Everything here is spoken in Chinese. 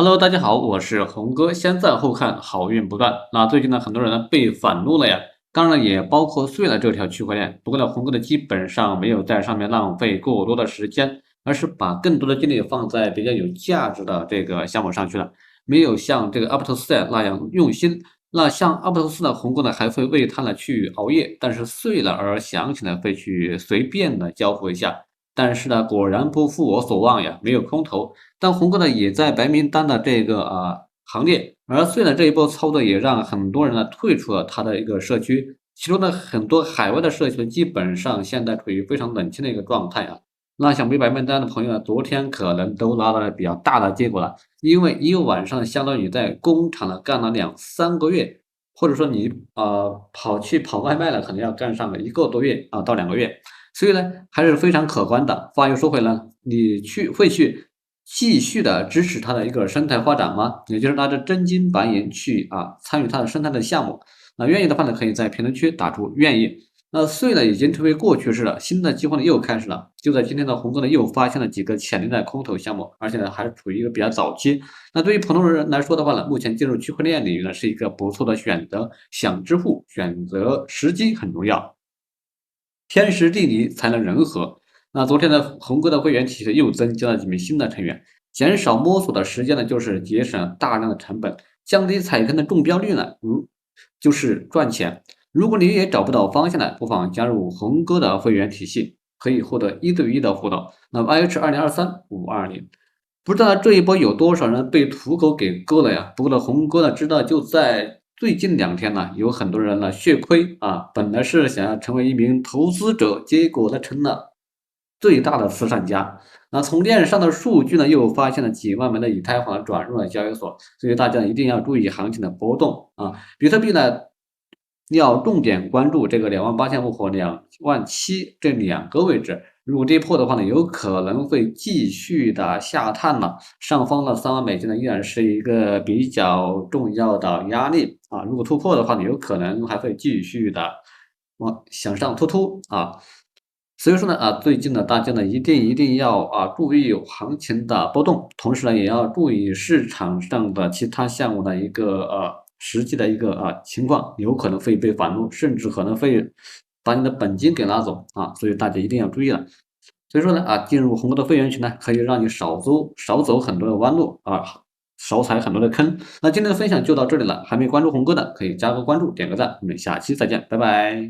Hello，大家好，我是红哥。先赞后看，好运不断。那最近呢，很多人呢被反撸了呀，当然也包括碎了这条区块链。不过呢，红哥的基本上没有在上面浪费过多的时间，而是把更多的精力放在比较有价值的这个项目上去了，没有像这个阿布托斯那样用心。那像阿布托斯呢，红哥呢还会为他呢去熬夜，但是碎了而想起来会去随便的交付一下。但是呢，果然不负我所望呀，没有空投。但红哥呢也在白名单的这个行列，而碎了这一波操作也让很多人呢退出了他的一个社区，其中呢很多海外的社区基本上现在处于非常冷清的一个状态啊。那想被白名单的朋友呢，昨天可能都拿到了比较大的结果了，因为一个晚上相当于在工厂呢干了2、3个月，或者说你跑外卖了，可能要干上个1个多月到2个月，所以呢还是非常可观的。话又说回来，你会去继续的支持它的一个生态发展吗？也就是拿着真金白银去参与它的生态的项目。那愿意的话呢，可以在评论区打出愿意。那碎了已经成为过去式了，新的计划呢又开始了。就在今天的红哥呢又发现了几个潜力的空投项目，而且呢还是处于一个比较早期。那对于普通人来说的话呢，目前进入区块链领域呢是一个不错的选择。想支付，选择时机很重要。天时地利才能人和。那昨天的红哥的会员体系又增加了几名新的成员，减少摸索的时间呢，就是节省大量的成本，降低踩坑的中标率呢，就是赚钱。如果你也找不到方向呢，不妨加入红哥的会员体系，可以获得1对1的互动。那 YH2023-520，不知道这一波有多少人被土狗给割了呀？不过呢，红哥呢知道就在最近2天呢，有很多人呢血亏本来是想要成为一名投资者，结果呢成了最大的慈善家。那从链上的数据呢，又发现了几万枚的以太坊转入了交易所，所以大家一定要注意行情的波动啊。比特币呢，要重点关注这个28000户和27000这2个位置。如果跌破的话呢，有可能会继续的下探了。上方的3万美金呢，依然是一个比较重要的压力啊。如果突破的话呢，有可能还会继续的向上突所以说呢最近呢，大家呢一定要注意行情的波动，同时呢也要注意市场上的其他项目的一个实际的一个情况，有可能会被反撸，甚至可能会把你的本金给拉走所以大家一定要注意了。所以说呢进入红哥的会员群呢，可以让你少走很多的弯路少踩很多的坑。那今天的分享就到这里了，还没关注红哥的可以加个关注，点个赞，我们下期再见，拜拜。